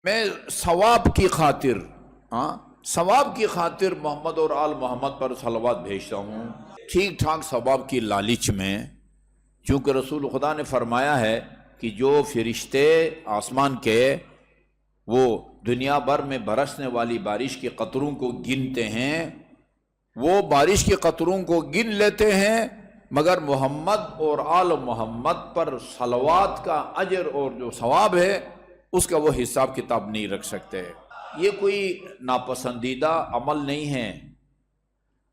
میں ثواب کی خاطر ثواب کی خاطر محمد اور آل محمد پر صلوات بھیجتا ہوں، ٹھیک ٹھاک ثواب کی لالچ میں، چونکہ رسول خدا نے فرمایا ہے کہ جو فرشتے آسمان کے وہ دنیا بھر میں برسنے والی بارش کے قطروں کو گنتے ہیں، وہ بارش کے قطروں کو گن لیتے ہیں، مگر محمد اور آل محمد پر صلوات کا اجر اور جو ثواب ہے اس کا وہ حساب کتاب نہیں رکھ سکتے۔ یہ کوئی ناپسندیدہ عمل نہیں ہے۔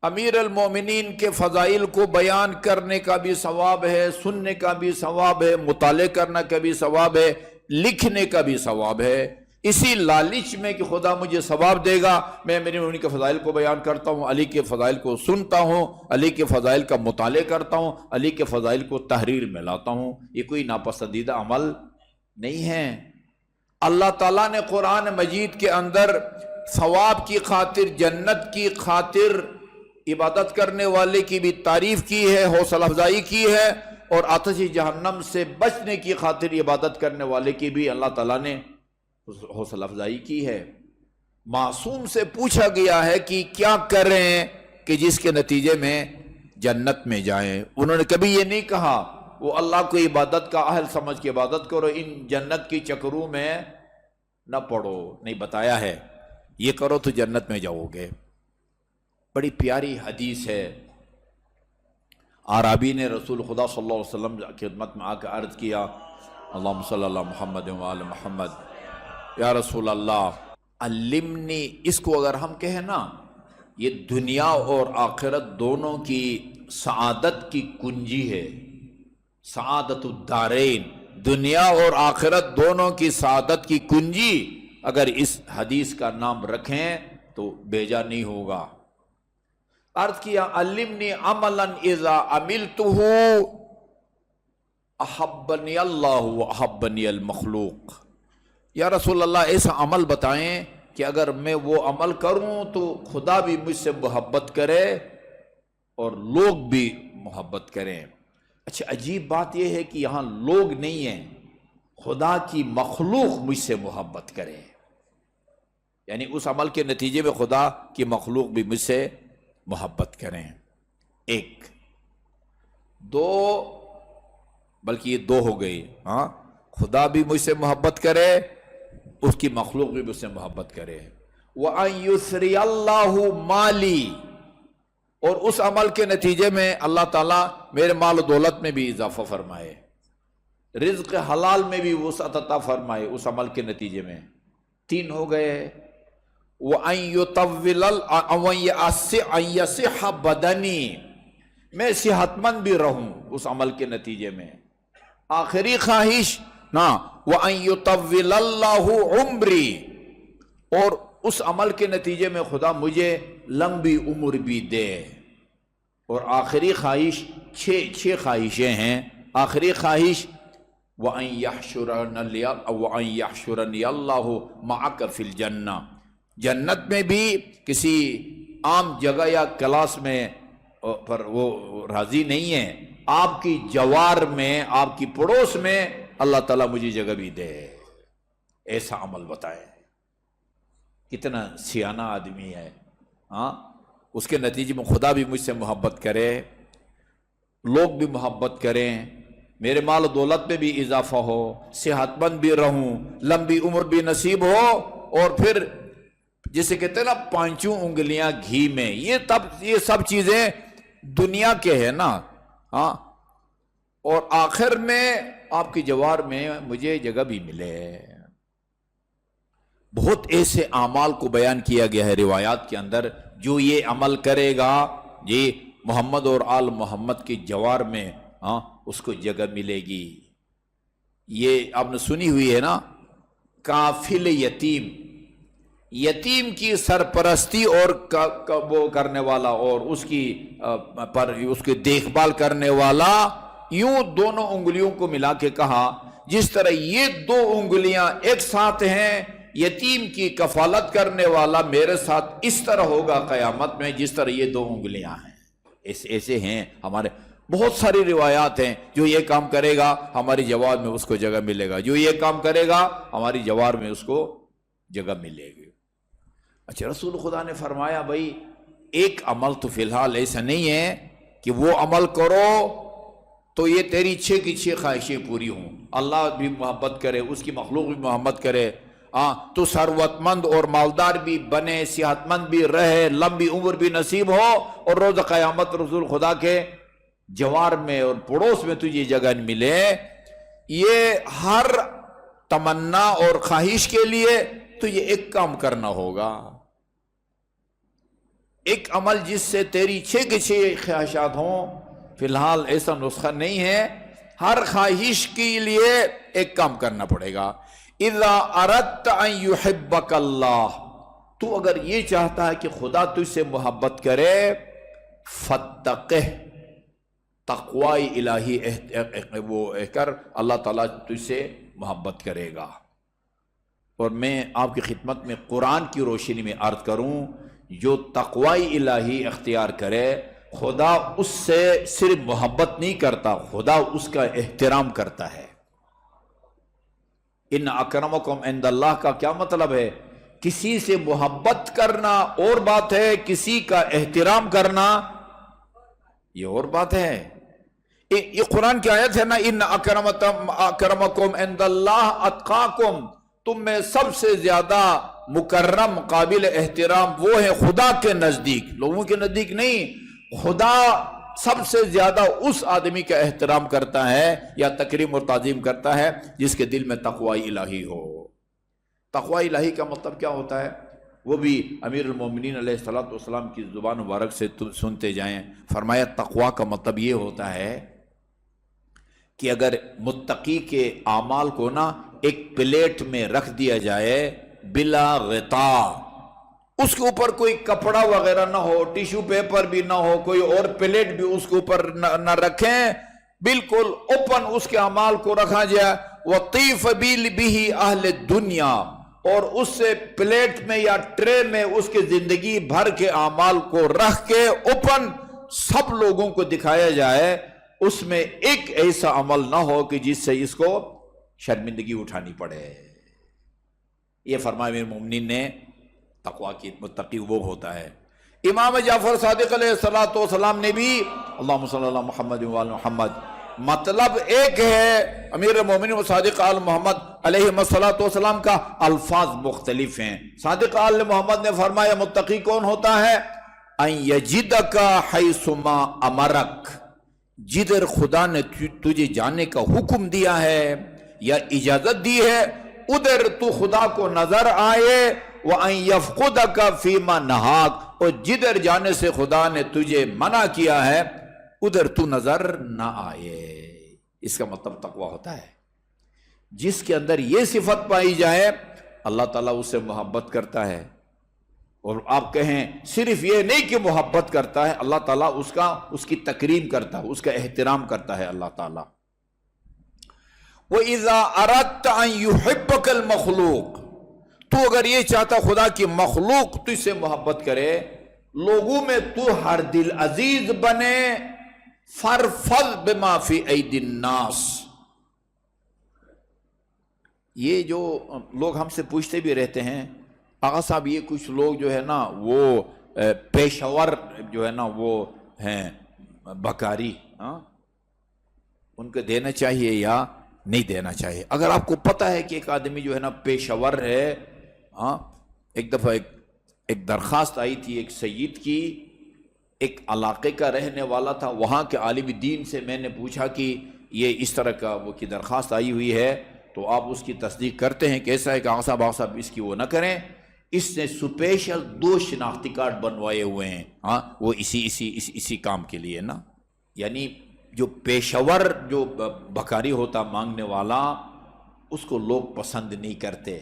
امیر المومنین کے فضائل کو بیان کرنے کا بھی ثواب ہے، سننے کا بھی ثواب ہے، مطالعہ کرنے کا بھی ثواب ہے، لکھنے کا بھی ثواب ہے۔ اسی لالچ میں کہ خدا مجھے ثواب دے گا، میں میرے انہی کے فضائل کو بیان کرتا ہوں، علی کے فضائل کو سنتا ہوں، علی کے فضائل کا مطالعہ کرتا ہوں، علی کے فضائل کو تحریر میں لاتا ہوں۔ یہ کوئی ناپسندیدہ عمل نہیں ہے۔ اللہ تعالیٰ نے قرآن مجید کے اندر ثواب کی خاطر، جنت کی خاطر عبادت کرنے والے کی بھی تعریف کی ہے، حوصلہ افزائی کی ہے، اور آتش جہنم سے بچنے کی خاطر عبادت کرنے والے کی بھی اللہ تعالیٰ نے حوصلہ افزائی کی ہے۔ معصوم سے پوچھا گیا ہے کہ کیا کریں کہ جس کے نتیجے میں جنت میں جائیں؟ انہوں نے کبھی یہ نہیں کہا وہ اللہ کو عبادت کا اہل سمجھ کے عبادت کرو، ان جنت کی چکروں میں نہ پڑو، نہیں بتایا ہے یہ کرو تو جنت میں جاؤ گے۔ بڑی پیاری حدیث ہے۔ اعرابی نے رسول خدا صلی اللہ علیہ وسلم کی خدمت میں آ کے عرض کیا، اللہم صلی اللہ محمد وآل محمد، یا رسول اللہ علمنی۔ اس کو اگر ہم کہیں نا، یہ دنیا اور آخرت دونوں کی سعادت کی کنجی ہے، سعادت الدارین، دنیا اور آخرت دونوں کی سعادت کی کنجی اگر اس حدیث کا نام رکھیں تو بیجا نہیں ہوگا۔ عرض کیا علمنی عملا اذا عملتہ احبنی اللہ واحبنی المخلوق۔ یا رسول اللہ ایسا عمل بتائیں کہ اگر میں وہ عمل کروں تو خدا بھی مجھ سے محبت کرے اور لوگ بھی محبت کریں۔ اچھا، عجیب بات یہ ہے کہ یہاں لوگ نہیں ہیں، خدا کی مخلوق مجھ سے محبت کرے، یعنی اس عمل کے نتیجے میں خدا کی مخلوق بھی مجھ سے محبت کریں۔ ایک دو، بلکہ یہ دو ہو گئی، خدا بھی مجھ سے محبت کرے، اس کی مخلوق بھی مجھ سے محبت کرے۔ وَأَن يُسْرِيَ اللَّهُ مَالِي، اور اس عمل کے نتیجے میں اللہ تعالیٰ میرے مال و دولت میں بھی اضافہ فرمائے، رزق حلال میں بھی وسعت عطا فرمائے اس عمل کے نتیجے میں۔ تین ہو گئے۔ وَأَن يَصِحَّ بَدَنِي، میں صحت مند بھی رہوں اس عمل کے نتیجے میں۔ آخری خواہش نا، وَأَن يُطَوِّلَ اللَّهُ عُمْرِي، اور اس عمل کے نتیجے میں خدا مجھے لمبی عمر بھی دے۔ اور آخری خواہش، چھ خواہشیں ہیں۔ آخری خواہش وَأَن يَحْشُرَنِيَ اللَّهُ مَعَكَ فِي الْجَنَّةِ، جنت میں بھی کسی عام جگہ یا کلاس میں پر وہ راضی نہیں ہے، آپ کی جوار میں، آپ کی پڑوس میں اللہ تعالیٰ مجھے جگہ بھی دے۔ ایسا عمل بتائیں، کتنا سیانہ آدمی ہے، اس کے نتیجے میں خدا بھی مجھ سے محبت کرے، لوگ بھی محبت کریں، میرے مال و دولت میں بھی اضافہ ہو، صحت مند بھی رہوں، لمبی عمر بھی نصیب ہو، اور پھر جسے کہتے ہیں نا پانچوں انگلیاں گھی میں، یہ سب چیزیں دنیا کے ہیں نا، اور آخر میں آپ کی جوار میں مجھے جگہ بھی ملے۔ بہت ایسے اعمال کو بیان کیا گیا ہے روایات کے اندر، جو یہ عمل کرے گا یہ محمد اور آل محمد کی جوار میں اس کو جگہ ملے گی۔ یہ آپ نے سنی ہوئی ہے نا، کافل یتیم، یتیم کی سرپرستی اور وہ کرنے والا اور اس کی دیکھ بھال کرنے والا، یوں دونوں انگلیوں کو ملا کے کہا جس طرح یہ دو انگلیاں ایک ساتھ ہیں، یتیم کی کفالت کرنے والا میرے ساتھ اس طرح ہوگا قیامت میں جس طرح یہ دو انگلیاں ہیں۔ ایسے ہیں ہمارے بہت ساری روایات ہیں، جو یہ کام کرے گا ہماری جوار میں اس کو جگہ ملے گا، جو یہ کام کرے گا ہماری جوار میں اس کو جگہ ملے گی۔ اچھا، رسول خدا نے فرمایا بھائی ایک عمل تو فی الحال ایسا نہیں ہے کہ وہ عمل کرو تو یہ تیری 6 کی 6 خواہشیں پوری ہوں، اللہ بھی محبت کرے، اس کی مخلوق بھی محبت کرے، تو ثروت مند اور مالدار بھی بنے، صحت مند بھی رہے، لمبی عمر بھی نصیب ہو، اور روز قیامت رسول خدا کے جوار میں اور پڑوس میں تجھے جگہ ملے۔ یہ ہر تمنا اور خواہش کے لیے تجھے ایک کام کرنا ہوگا، ایک عمل جس سے تیری 6 کی 6 خواہشات ہوں۔ فی الحال ایسا نسخہ نہیں ہے، ہر خواہش کے لیے ایک کام کرنا پڑے گا۔ اذا اردت ان يحبك اللہ، تو اگر یہ چاہتا ہے کہ خدا تجھ سے محبت کرے، فتقہ، تقوی الہی وہ کر، اللہ تعالیٰ تجھ سے محبت کرے گا۔ اور میں آپ کی خدمت میں قرآن کی روشنی میں عرض کروں، جو تقوی الہی اختیار کرے، خدا اس سے صرف محبت نہیں کرتا، خدا اس کا احترام کرتا ہے۔ ان اکرمکم عند اللہ کا کیا مطلب ہے؟ کسی سے محبت کرنا اور بات ہے، کسی کا احترام کرنا یہ اور بات ہے۔ یہ قرآن کی آیت ہے نا، ان اکرمکم عند اللہ اتقاکم، تم میں سب سے زیادہ مکرم قابل احترام وہ ہے خدا کے نزدیک، لوگوں کے نزدیک نہیں۔ خدا سب سے زیادہ اس آدمی کا احترام کرتا ہے یا تکریم اور تعظیم کرتا ہے جس کے دل میں تقوی الہی ہو۔ تقوی الہی کا مطلب کیا ہوتا ہے؟ وہ بھی امیر المومنین علیہ السلام کی زبان مبارک سے سنتے جائیں۔ فرمایا تقوی کا مطلب یہ ہوتا ہے کہ اگر متقی کے اعمال کو نا ایک پلیٹ میں رکھ دیا جائے بلا غطاء، اس کے اوپر کوئی کپڑا وغیرہ نہ ہو، ٹیشو پیپر بھی نہ ہو، کوئی اور پلیٹ بھی اس کے اوپر نہ رکھیں، بالکل اوپن اس کے اعمال کو رکھا جائے، وَطِيفَ بِهِ أَهْلِ الدُّنْيَا، اور اس سے پلیٹ میں یا ٹرے میں اس کے زندگی بھر کے اعمال کو رکھ کے اوپن سب لوگوں کو دکھایا جائے، اس میں ایک ایسا عمل نہ ہو کہ جس سے اس کو شرمندگی اٹھانی پڑے۔ یہ فرمایا امیر المومنین نے تقوی کی متقی وہ ہوتا ہے۔ امام جعفر صادق علیہ السلام نے بھی اللہم صلی اللہ محمد وعلی محمد، مطلب ایک ہے، امیر المومنین صادق آل محمد علیہ السلام کا الفاظ مختلف ہیں۔ صادق آل محمد نے فرمایا متقی کون ہوتا ہے؟ ان یجدک حیثما امرک، جدھر خدا نے تجھے جانے کا حکم دیا ہے یا اجازت دی ہے، ادھر تو خدا کو نظر آئے، وَأَن يَفْقُدَكَ فِي مَا نَهَاكَ، اور جدھر جانے سے خدا نے تجھے منع کیا ہے ادھر تو نظر نہ آئے۔ اس کا مطلب تقوی ہوتا ہے جس کے اندر یہ صفت پائی جائے، اللہ تعالیٰ اس سے محبت کرتا ہے۔ اور آپ کہیں صرف یہ نہیں کہ محبت کرتا ہے، اللہ تعالیٰ اس کی تکریم کرتا ہے، اس کا احترام کرتا ہے اللہ تعالیٰ۔ وَإِذَا أَرَدْتَ أَن يُحِبَّكَ الْمَخْلُوقِ، تو اگر یہ چاہتا خدا کی مخلوق تجھ سے محبت کرے، لوگوں میں تو ہر دل عزیز بنے، فَارْفَضْ بِمَا فِي أَيْدِي النَّاسِ، یہ جو لوگ ہم سے پوچھتے بھی رہتے ہیں، آقا صاحب یہ کچھ لوگ جو ہے نا وہ پیشور جو ہے نا وہ ہیں بکاری، ان کو دینا چاہیے یا نہیں دینا چاہیے؟ اگر آپ کو پتہ ہے کہ ایک آدمی جو ہے نا پیشور ہے، ایک دفعہ ایک درخواست آئی تھی ایک سید کی، ایک علاقے کا رہنے والا تھا، وہاں کے عالم دین سے میں نے پوچھا کہ یہ اس طرح کا وہ کی درخواست آئی ہوئی ہے تو آپ اس کی تصدیق کرتے ہیں؟ کیسا ہے کہ آقا صاحب اس کی وہ نہ کریں۔ اس نے سپیشل 2 شناختی کارڈ بنوائے ہوئے ہیں، وہ اسی کام کے لیے نا، یعنی جو پیشور جو بکاری ہوتا مانگنے والا، اس کو لوگ پسند نہیں کرتے،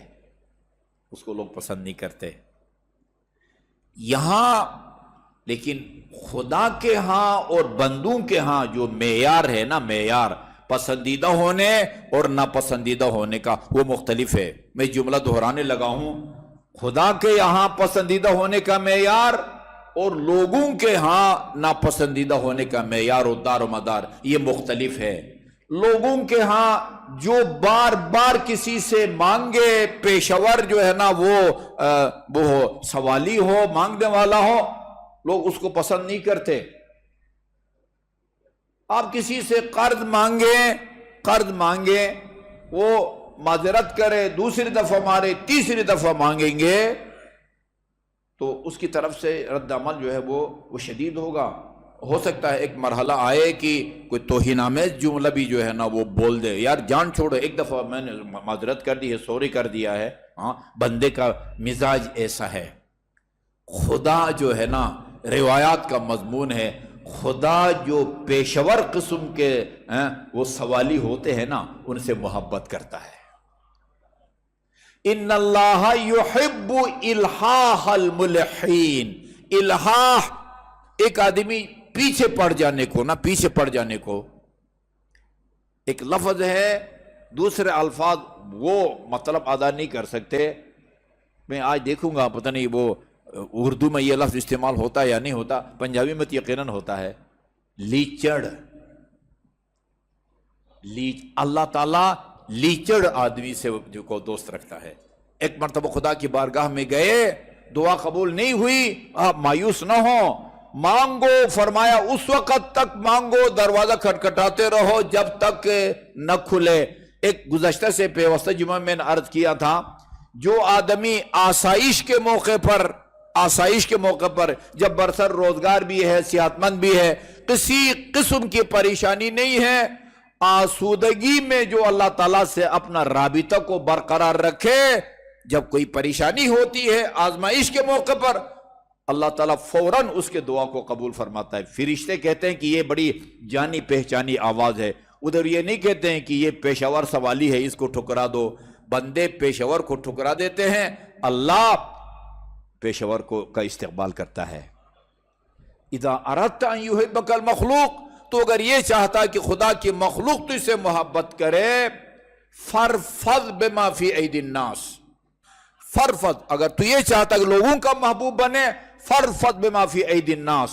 اس کو لوگ پسند نہیں کرتے یہاں۔ لیکن خدا کے ہاں اور بندوں کے ہاں جو معیار ہے نا، معیار پسندیدہ ہونے اور ناپسندیدہ ہونے کا وہ مختلف ہے۔ میں جملہ دہرانے لگا ہوں، خدا کے یہاں پسندیدہ ہونے کا معیار اور لوگوں کے ہاں ناپسندیدہ ہونے کا معیار و دار و مدار یہ مختلف ہے۔ لوگوں کے ہاں جو بار بار کسی سے مانگے، پیشور جو ہے نا وہ سوالی ہو، مانگنے والا ہو، لوگ اس کو پسند نہیں کرتے۔ آپ کسی سے قرض مانگیں، وہ معذرت کرے، دوسری دفعہ مارے، تیسری دفعہ مانگیں گے تو اس کی طرف سے رد عمل جو ہے وہ شدید ہوگا۔ ہو سکتا ہے ایک مرحلہ آئے کہ کوئی توہین آمیز جملہ بھی جو ہے نا وہ بول دے، یار جان چھوڑو، ایک دفعہ میں نے معذرت کر دی ہے، سوری کر دیا ہے۔ ہاں، بندے کا مزاج ایسا ہے۔ خدا جو ہے نا، روایات کا مضمون ہے، خدا جو پیشور قسم کے وہ سوالی ہوتے ہیں نا، ان سے محبت کرتا ہے۔ ان اللہ یحب الحاح الملحین۔ الحاح ایک آدمی پیچھے پڑ جانے کو ایک لفظ ہے، دوسرے الفاظ وہ مطلب ادا نہیں کر سکتے۔ میں آج دیکھوں گا، پتہ نہیں وہ اردو میں یہ لفظ استعمال ہوتا ہے یا نہیں ہوتا، پنجابی میں یقیناً ہوتا ہے، لیچڑ۔ اللہ تعالیٰ لیچڑ آدمی سے جو کو دوست رکھتا ہے۔ ایک مرتبہ خدا کی بارگاہ میں گئے، دعا قبول نہیں ہوئی، آپ مایوس نہ ہو، مانگو، فرمایا اس وقت تک مانگو، دروازہ کھٹکھٹاتے رہو جب تک نہ کھلے۔ ایک گزشتہ سے پیوستہ جمعہ میں نے عرض کیا تھا، جو آدمی آسائش کے موقع پر جب برسر روزگار بھی ہے، صحت مند بھی ہے، کسی قسم کی پریشانی نہیں ہے، آسودگی میں جو اللہ تعالیٰ سے اپنا رابطہ کو برقرار رکھے، جب کوئی پریشانی ہوتی ہے آزمائش کے موقع پر، اللہ تعالیٰ فوراً اس کے دعا کو قبول فرماتا ہے۔ فرشتے کہتے ہیں کہ یہ بڑی جانی پہچانی آواز ہے، ادھر یہ نہیں کہتے ہیں کہ یہ پیشور سوالی ہے، اس کو ٹھکرا دو۔ بندے پیشور کو ٹھکرا دیتے ہیں، اللہ پیشور کا استقبال کرتا ہے۔ اذا اردت ان یحبک المخلوق، تو اگر یہ چاہتا کہ خدا کی مخلوق تجھ سے محبت کرے، فرفض بما فی ایدی الناس، فرفض، اگر تو یہ چاہتا کہ لوگوں کا محبوب بنے، فرفض بما فی ایدی الناس،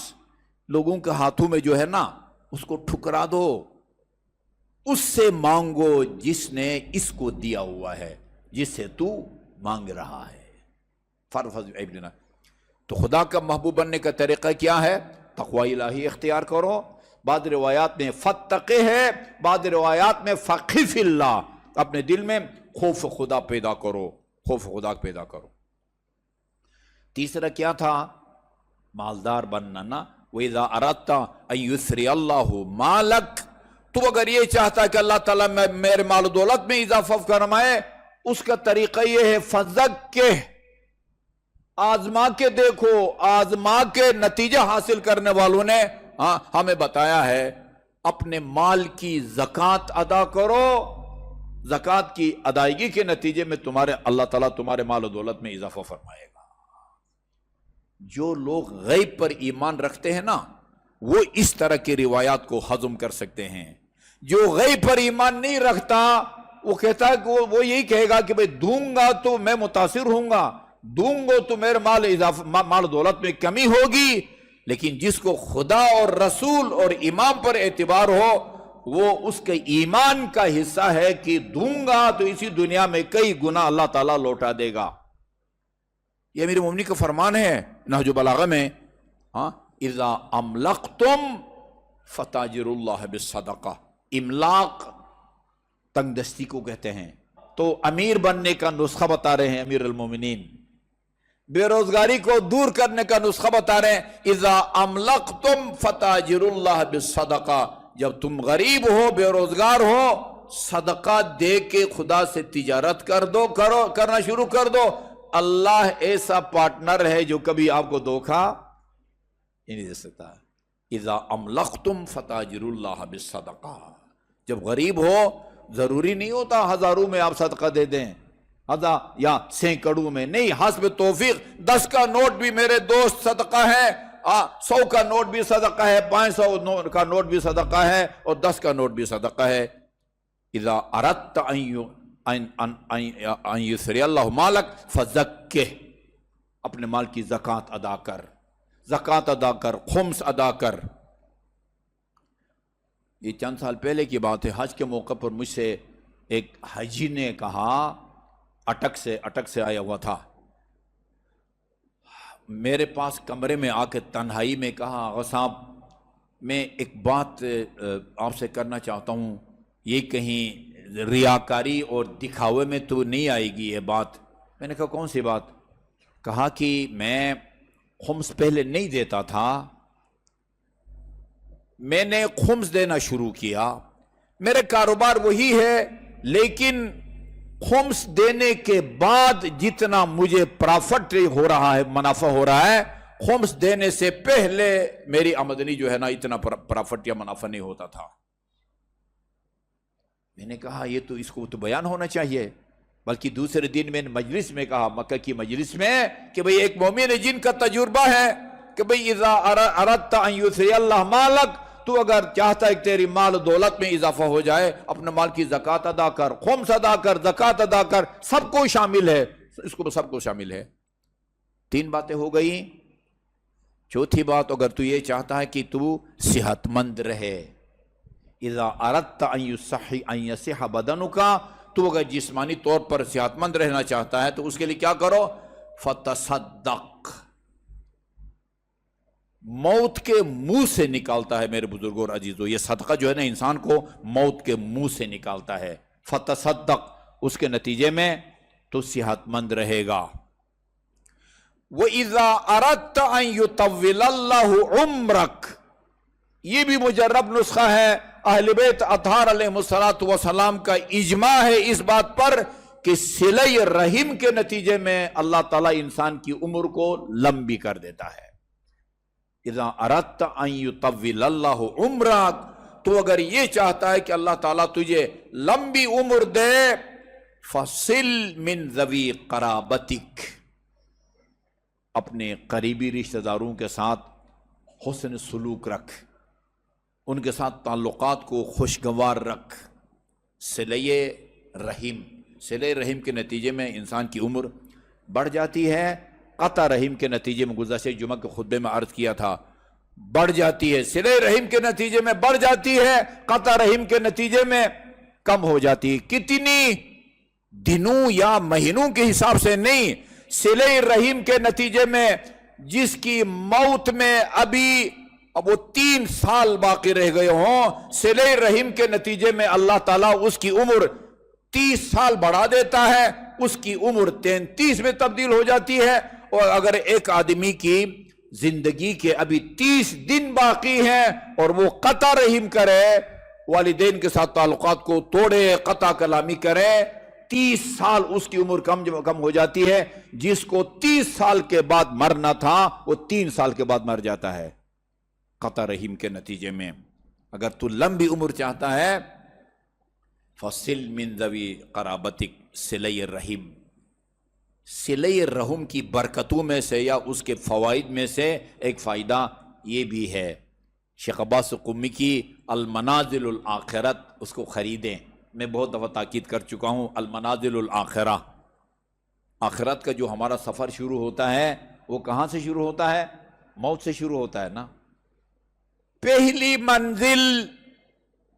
لوگوں کے ہاتھوں میں جو ہے نا اس کو ٹھکرا دو، اس سے مانگو جس نے اس کو دیا ہوا ہے، جس سے تو مانگ رہا ہے۔ فرفض بما فی ایدی الناس۔ تو خدا کا محبوب بننے کا طریقہ کیا ہے؟ تقوی الہی اختیار کرو۔ بعض روایات میں فتقہ ہے، بعض روایات میں فقہ فی اللہ، اپنے دل میں خوف خدا پیدا کرو، خوف خدا پیدا کرو۔ تیسرا کیا تھا؟ مالدار بننا نا۔ وَإِذَا أَرَدْتَ أَن يُسْرِيَ اللَّهُ مَالَكَ، تو اگر یہ چاہتا کہ اللہ تعالیٰ میرے مال و دولت میں اضافہ فرمائے، اس کا طریقہ یہ ہے، فَزَكِّهْ، آزما کے دیکھو، آزما کے نتیجہ حاصل کرنے والوں نے ہمیں بتایا ہے، اپنے مال کی زکوٰۃ ادا کرو، زکوٰۃ کی ادائیگی کے نتیجے میں اللہ تعالیٰ تمہارے مال و دولت میں اضافہ فرمائے گا۔ جو لوگ غیب پر ایمان رکھتے ہیں نا، وہ اس طرح کی روایات کو ہضم کر سکتے ہیں۔ جو غیب پر ایمان نہیں رکھتا، وہ کہتا ہے کہ وہ یہی کہے گا کہ بھئی دوں گا تو میں متاثر ہوں گا، دوں گا تو میرے مال و دولت میں کمی ہوگی۔ لیکن جس کو خدا اور رسول اور امام پر اعتبار ہو، وہ اس کے ایمان کا حصہ ہے کہ دوں گا تو اسی دنیا میں کئی گنا اللہ تعالیٰ لوٹا دے گا۔ یہ امیر مومنین کا فرمان ہے نہج البلاغہ میں، اذا املقتم فتاجروا اللہ بالصدقہ۔ املاق تنگ دستی کو کہتے ہیں۔ تو امیر بننے کا نسخہ بتا رہے ہیں امیر المومنین، بے روزگاری کو دور کرنے کا نسخہ بتا رہے ہیں، اذا املقتم فتاجروا اللہ بالصدقہ، جب تم غریب ہو، بے روزگار ہو، صدقہ دے کے خدا سے تجارت کرنا شروع کر دو۔ اللہ ایسا پارٹنر ہے جو کبھی آپ کو دھوکہ نہیں دے سکتا۔ اذا املقتم فتاجروا اللہ بالصدقہ، جب غریب ہو، ضروری نہیں ہوتا ہزاروں میں آپ صدقہ دے دیں، یا سینکڑوں میں نہیں، حسب توفیق۔ 10 کا نوٹ بھی میرے دوست صدقہ ہے، 100 کا نوٹ بھی صدقہ ہے، 500 کا نوٹ بھی صدقہ ہے، اور 10 کا نوٹ بھی صدقہ ہے۔ اذا اردت ان یسری اللہ مالک فزکہ، اپنے مال کی زکوٰۃ ادا کر، زکوٰۃ ادا کر، خمس ادا کر۔ یہ چند سال پہلے کی بات ہے، حج کے موقع پر مجھ سے ایک حاجی نے کہا، اٹک سے آیا ہوا تھا، میرے پاس کمرے میں آ کے تنہائی میں کہا، آغا صاحب میں ایک بات آپ سے کرنا چاہتا ہوں، یہ کہیں ریاکاری اور دکھاوے میں تو نہیں آئے گی یہ بات؟ میں نے کہا کون سی بات؟ کہا کہ میں خمس پہلے نہیں دیتا تھا، میں نے خمس دینا شروع کیا، میرے کاروبار وہی ہے، لیکن خمس دینے کے بعد جتنا مجھے پرافٹ ہو رہا ہے، منافع ہو رہا ہے، خمس دینے سے پہلے میری آمدنی جو ہے نا اتنا پرافٹ یا منافع نہیں ہوتا تھا۔ میں نے کہا یہ تو اس کو تو بیان ہونا چاہیے، بلکہ دوسرے دن میں نے مجلس میں کہا، مکہ کی مجلس میں، کہ بھئی ایک مومن جن کا تجربہ ہے کہ بھئی اذا اردت ان یثری اللہ مالک، تو اگر چاہتا ہے کہ تیری مال و دولت میں اضافہ ہو جائے، اپنے مال کی زکوٰۃ ادا کر، خمس ادا کر، زکوٰۃ ادا کر، سب کو شامل ہے، اس کو سب کو شامل ہے۔ 3 باتیں ہو گئی۔ چوتھی بات، اگر تو یہ چاہتا ہے کہ تو صحت مند رہے، اذا اردت ان یصح بدنک، تو اگر جسمانی طور پر صحت مند رہنا چاہتا ہے تو اس کے لیے کیا کرو؟ فتصدق۔ موت کے منہ سے نکالتا ہے میرے بزرگوں اور عزیزوں، یہ صدقہ جو ہے نا انسان کو موت کے منہ سے نکالتا ہے، فتصدق، اس کے نتیجے میں تو صحت مند رہے گا۔ وَإِذَا أَرَدْتَ أَن يُطَوِّلَ اللَّهُ عُمْرَكَ، یہ بھی مجرب نسخہ ہے، اہل بیت اطہار علیہ السلام کا اجماع ہے اس بات پر کہ صلہ رحم کے نتیجے میں اللہ تعالیٰ انسان کی عمر کو لمبی کر دیتا ہے۔ اذا اردت ان یطول اللہ عمرک، تو اگر یہ چاہتا ہے کہ اللہ تعالیٰ تجھے لمبی عمر دے، فصل من ذوی قرابتک، اپنے قریبی رشتہ داروں کے ساتھ حسن سلوک رکھ، ان کے ساتھ تعلقات کو خوشگوار رکھ۔ صلہ رحم کے نتیجے میں انسان کی عمر بڑھ جاتی ہے، قطع رحم کے نتیجے میں، گزشتہ جمعہ کے خطبے میں عرض کیا تھا، بڑھ جاتی ہے، صلہ رحم کے نتیجے میں بڑھ جاتی ہے، قطع رحم کے نتیجے میں کم ہو جاتی ہے۔ کتنی دنوں یا مہینوں کے حساب سے نہیں، صلہ رحم کے نتیجے میں جس کی موت میں اب وہ 3 سال باقی رہ گئے ہوں، صلہ رحم کے نتیجے میں اللہ تعالیٰ اس کی عمر 30 سال بڑھا دیتا ہے، اس کی عمر 33 میں تبدیل ہو جاتی ہے۔ اور اگر ایک آدمی کی زندگی کے ابھی 30 دن باقی ہیں اور وہ قطع رحم کرے، والدین کے ساتھ تعلقات کو توڑے، قطع کلامی کرے، 30 سال اس کی عمر کم ہو جاتی ہے۔ جس کو 30 سال کے بعد مرنا تھا وہ 3 سال کے بعد مر جاتا ہے قطع رحم کے نتیجے میں۔ اگر تو لمبی عمر چاہتا ہے، فصل من ذوی قرابتک، صلہ رحم۔ صلہ رحم کی برکتوں میں سے یا اس کے فوائد میں سے ایک فائدہ یہ بھی ہے، شیخ عباس قمی کی المنازل الآخرت، اس کو خریدیں۔ میں بہت دفعہ تاکید کر چکا ہوں، المنازل الآخرہ، آخرت کا جو ہمارا سفر شروع ہوتا ہے وہ کہاں سے شروع ہوتا ہے؟ موت سے شروع ہوتا ہے نا۔ پہلی منزل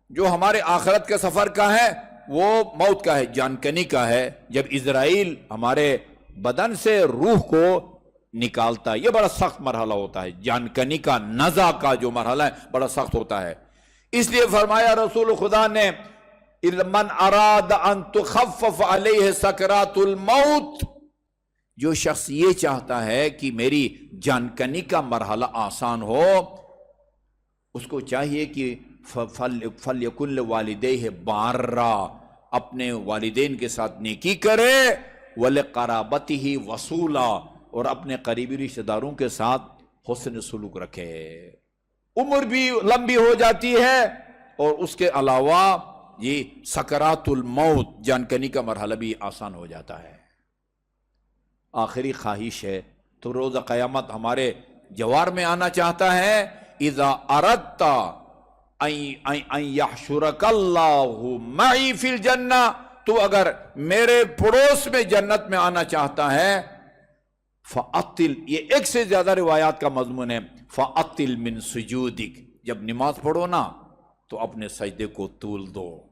جو ہمارے آخرت کے سفر کا ہے وہ موت کا ہے، جان کنی کا ہے، جب اسرائیل ہمارے بدن سے روح کو نکالتا ہے۔ یہ بڑا سخت مرحلہ ہوتا ہے، جان کنی کا، نزع کا جو مرحلہ ہے بڑا سخت ہوتا ہے۔ اس لیے فرمایا رسول خدا نے، من اراد ان تخفف علیہ سکرات الموت، جو شخص یہ چاہتا ہے کہ میری جان کنی کا مرحلہ آسان ہو، اس کو چاہیے کہ فَلْيَكُنْ لِوَالِدَيْهِ بَارًّا، اپنے والدین کے ساتھ نیکی کرے، وَلِقَرَابَتِهِ وَصُولًا، اور اپنے قریبی رشتہ داروں کے ساتھ حسن سلوک رکھے۔ عمر بھی لمبی ہو جاتی ہے، اور اس کے علاوہ یہ سکرات الموت، جان کنی کا مرحلہ بھی آسان ہو جاتا ہے۔ آخری خواہش ہے تو روز قیامت ہمارے جوار میں آنا چاہتا ہے، اذا اردت ان یحشرک اللہ معی فی الجنہ، تو اگر میرے پڑوس میں جنت میں آنا چاہتا ہے، فَأَطِّلْ، یہ ایک سے زیادہ روایات کا مضمون ہے، فَأَطِّلْ مِن سُجُودِک، جب نماز پڑھو نا تو اپنے سجدے کو طول دو۔